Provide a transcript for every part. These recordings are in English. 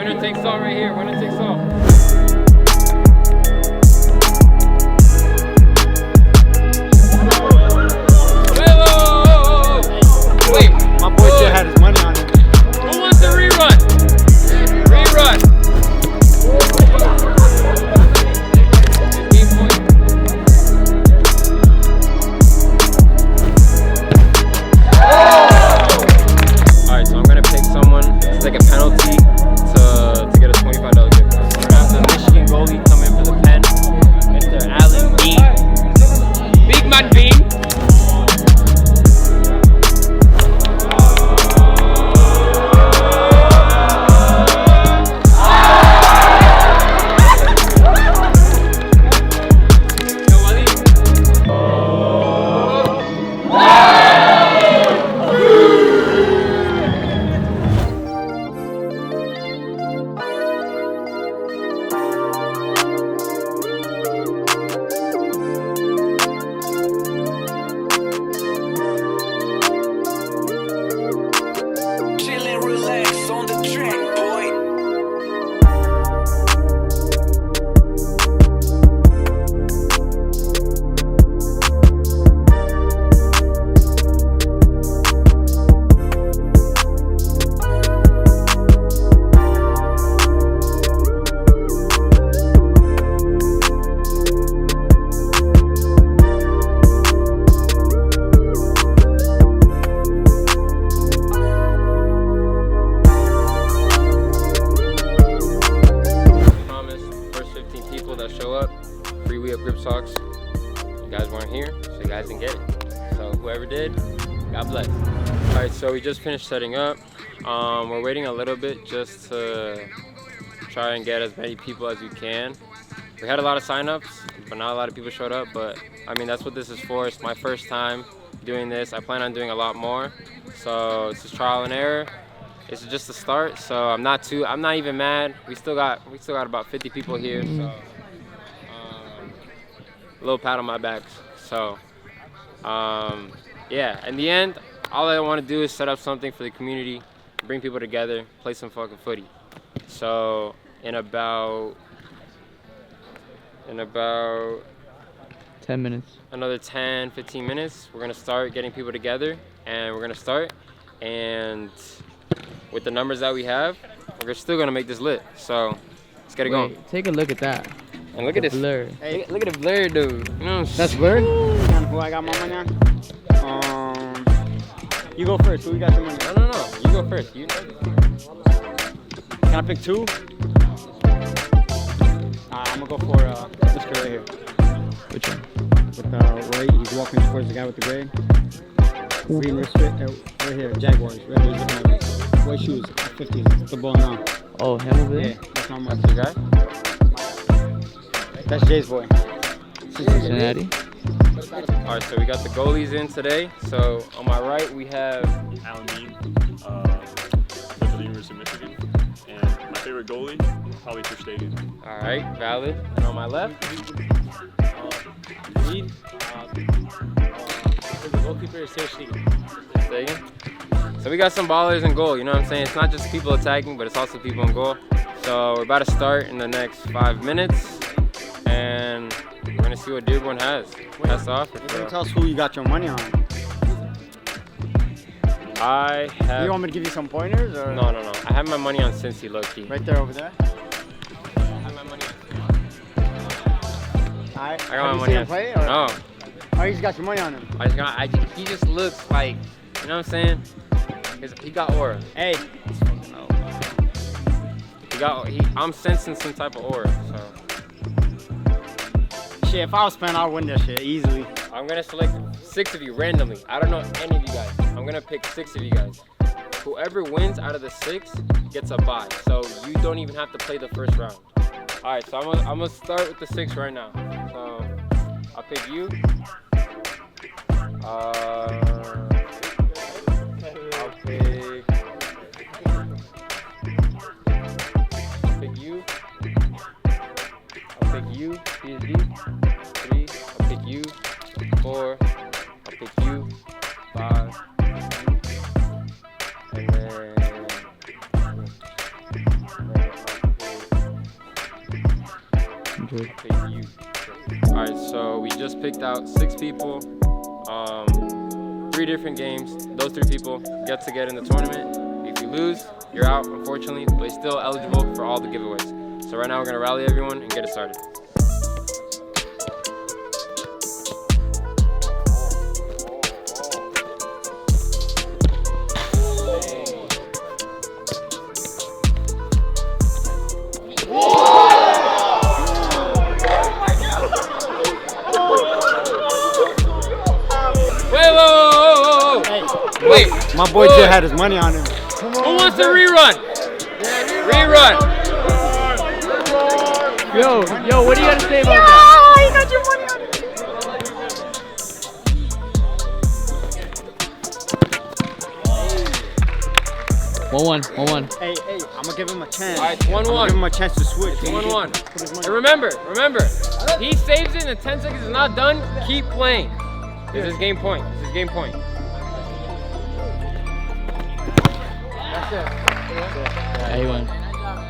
Winner takes all right here. Winner takes all. Wait, my boy just had his money on it. Who wants the rerun? Rerun. Alright, so I'm gonna pick someone to take a penalty to get a $25 gift card. We're gonna have the Michigan goalie come in for the pen, Mr. Allen Bean. Big man Bean. Free We Up Grip Socks. You guys weren't here, so you guys didn't get it. So whoever did, God bless. Alright, so we just finished setting up. We're waiting a little bit just to try and get as many people as we can. We had a lot of signups, but not a lot of people showed up, but I mean, that's what this is for. It's my first time doing this. I plan on doing a lot more. So it's just trial and error. It's just a start, so I'm not even mad. We still got about 50 people here, so a little pat on my back. So yeah, in the end, all I want to do is set up something for the community, bring people together, play some fucking footy. So in about 10 minutes. Another 10-15 minutes, we're gonna start getting people together, and we're gonna start, and with the numbers that we have, we're still gonna make this lit. So let's get it going. Take a look at that. And look at this blur. Hey, look at the blur, dude. You know, that's blur? Who I got my money on? You go first. Who you got your money on? No. You go first. You know this. Can I pick two? I'm gonna go for this guy right here. Which one? With Ray, he's walking towards the guy with the gray. Green wristlet, right here, Jaguars. Right here, he's looking at me. White shoes, 50s. The ball now. Oh, him over there? Yeah, that's my money. That's your guy? That's Jay's boy. Cincinnati. Alright, so we got the goalies in today. So on my right we have Allen Bean, with the University of Michigan, and my favorite goalie, probably Chris Stadium. Alright, valid. And on my left, Reed, the goalkeeper is Stadium. So we got some ballers in goal, you know what I'm saying? It's not just people attacking, but it's also people in goal. So we're about to start in the next 5 minutes, and we're gonna see what Dearborn has. That's off. You can tell us who you got your money on. I have. You want me to give you some pointers, or? No. I have my money on Cincy, low-key. Right there, over there. I have my money on. I got my money on. Play, or? No. Oh, you just got your money on him. He just looks like, you know what I'm saying? He got aura. Hey. I'm sensing some type of aura, so. Shit, if I was playing, I'd win that shit easily. I'm gonna select 6 of you randomly. I don't know any of you guys. I'm gonna pick 6 of you guys. Whoever wins out of the 6 gets a bye. So you don't even have to play the first round. All right, so I'm gonna start with the 6 right now. So I'll pick you. I'll pick you. I'll pick you, PSD. 3, I'll pick you. 4, I'll pick you. 5, and then 100. Okay, you. All right, so we just picked out 6 people, 3 different games. Those 3 people get in the tournament. If you lose, you're out, unfortunately, but you're still eligible for all the giveaways. So right now we're gonna rally everyone and get it started. Wait. My boy Joe had his money on him. Who wants to rerun? Rerun. Yo, what do you got to say about that? You got your money on it. 1-1. Hey, I'm gonna give him a chance. All right, 1-1. Give him a chance to switch. 1-1. And remember, he saves it and 10 seconds is not done, keep playing. This is game point. Yeah, he won.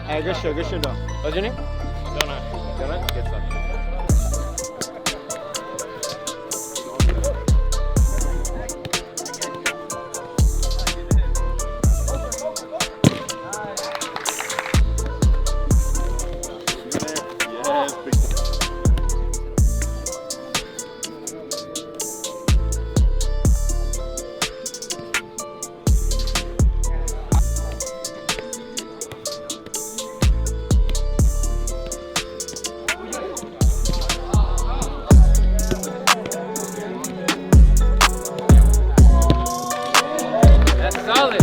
Hey, good shit though. What's your name? Donut. Good stuff. That's solid.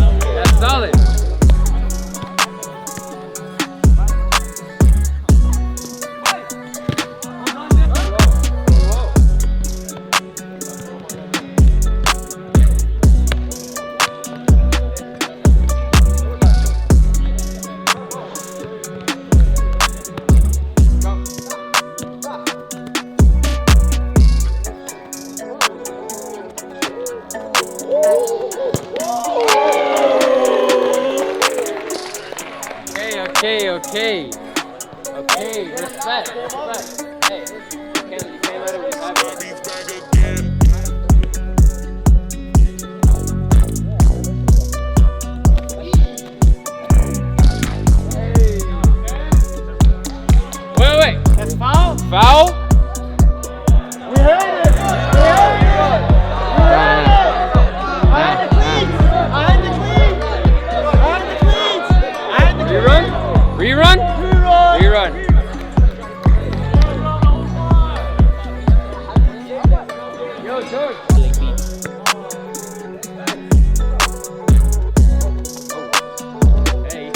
Okay, respect. Hey, you can't let it happen. Wait. That's foul? Foul? We heard it. Rerun. Yo, George. Hey.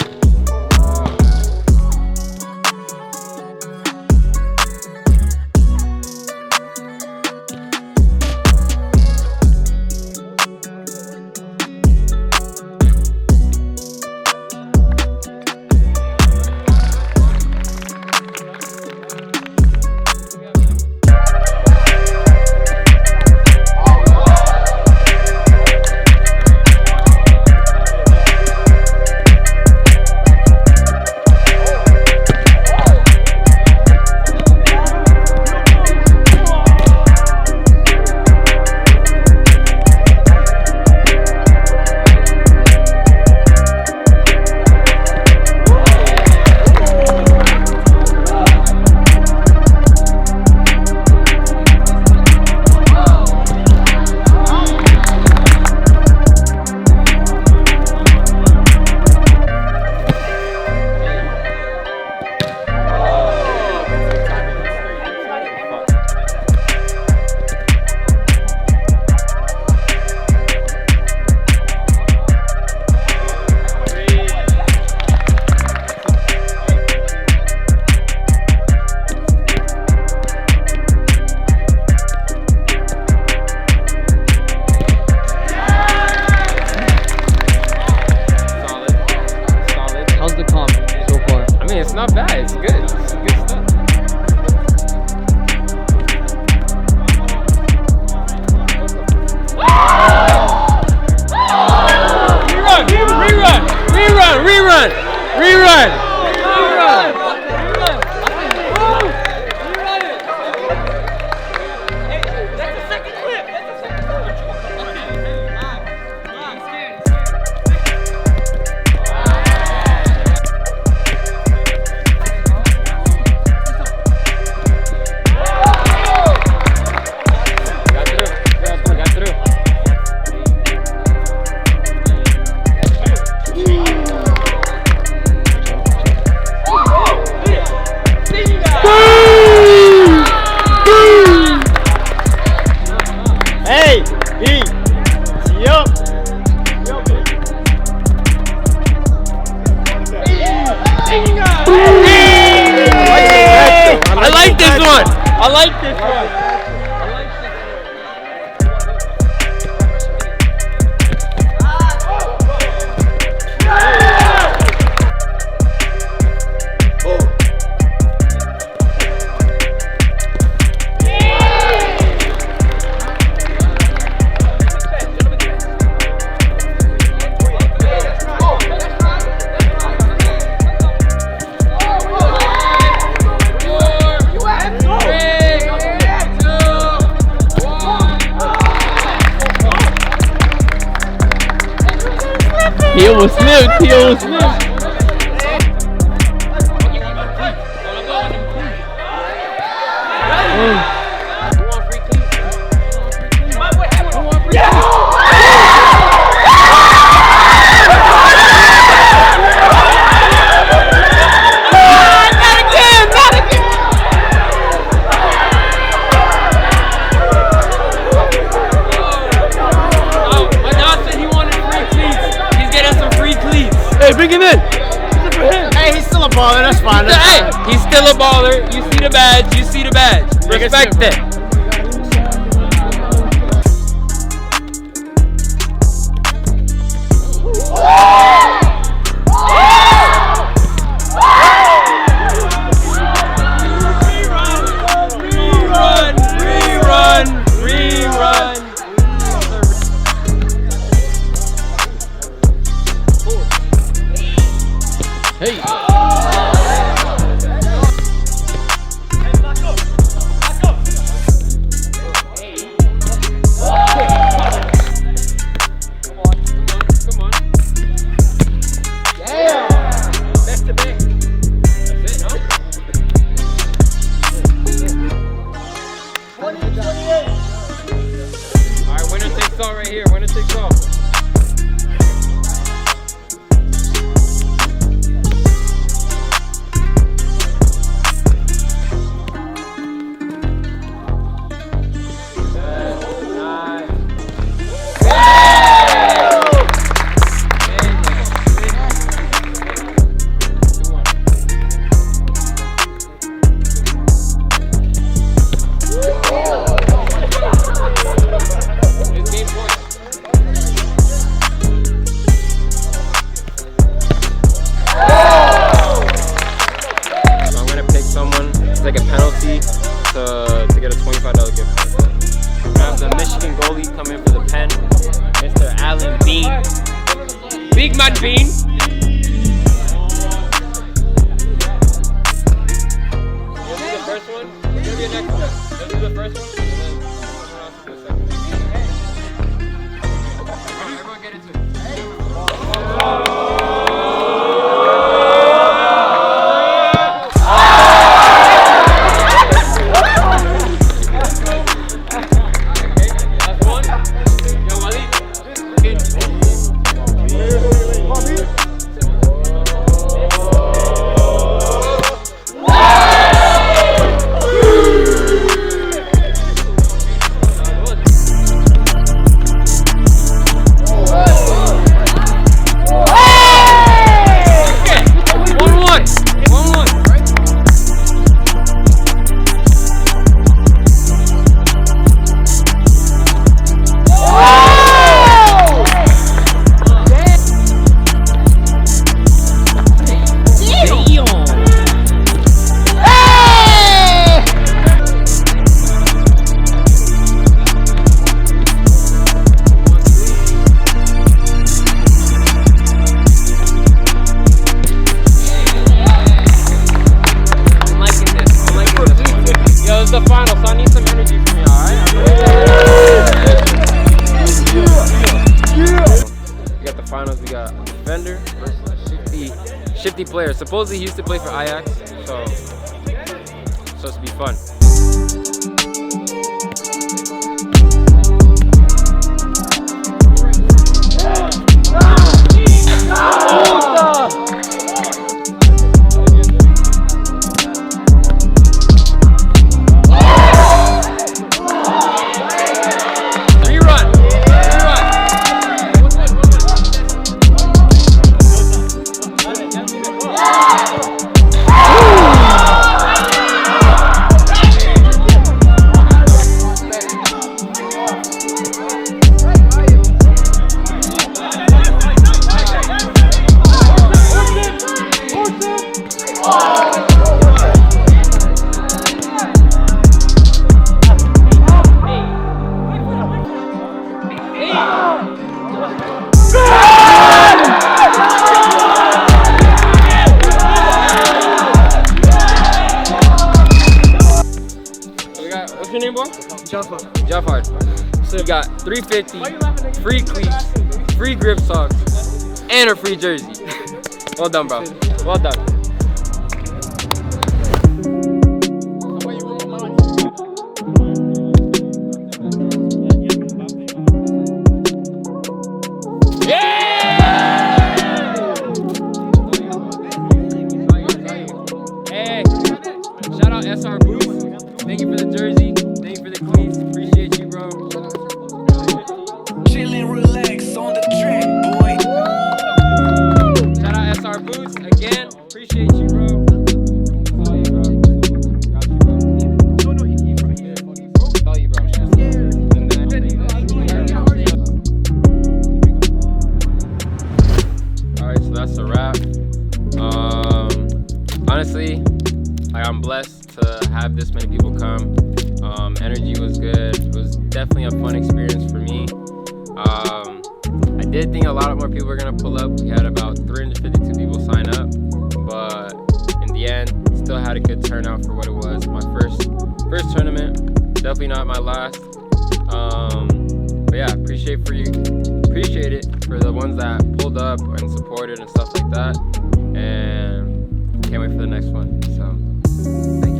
It's not bad, it's good. It's good stuff. Rerun! I like this one. I like this He almost slipped. He almost slipped. Hey, bring him in. Hey, he's still a baller. That's fine. Hey, he's still a baller. You see the badge. You see the badge. Respect it. Rerun. Hey. Alright, winner takes all right here. Winner takes all. Like a penalty to get a $25 gift card. We have the Michigan goalie come in for the pen, Mr. Alan Bean. Big man Bean. You'll do the first one. You'll do the next one. You'll do the first one, and then someone else will do the second one. Everyone get into it. The final, so I need some energy from you, alright? We got the finals, we got a defender versus a shifty player. Supposedly he used to play for Ajax, so it's supposed to be fun. What's your name, boy? Jafar. So you got 350, free cleats, free grip socks, and a free jersey. Well done, bro. Well done. Hey, shout out SR Boots. Thank you for the jersey. Thank you for the cleats. Appreciate you, bro. Chillin', relax on the track, boy. Shout out SR Boots again. Appreciate you, bro. Saw you, bro. Got you, bro. Saw you, bro. Alright, so that's a wrap. Honestly, I'm blessed to have this many people come. Energy was good. It was definitely a fun experience for me. I did think a lot more people were gonna pull up. We had about 352 people sign up, but in the end, still had a good turnout for what it was. My first tournament, definitely not my last. But yeah, appreciate it for the ones that pulled up and supported and stuff like that. And can't wait for the next one. So, thank you.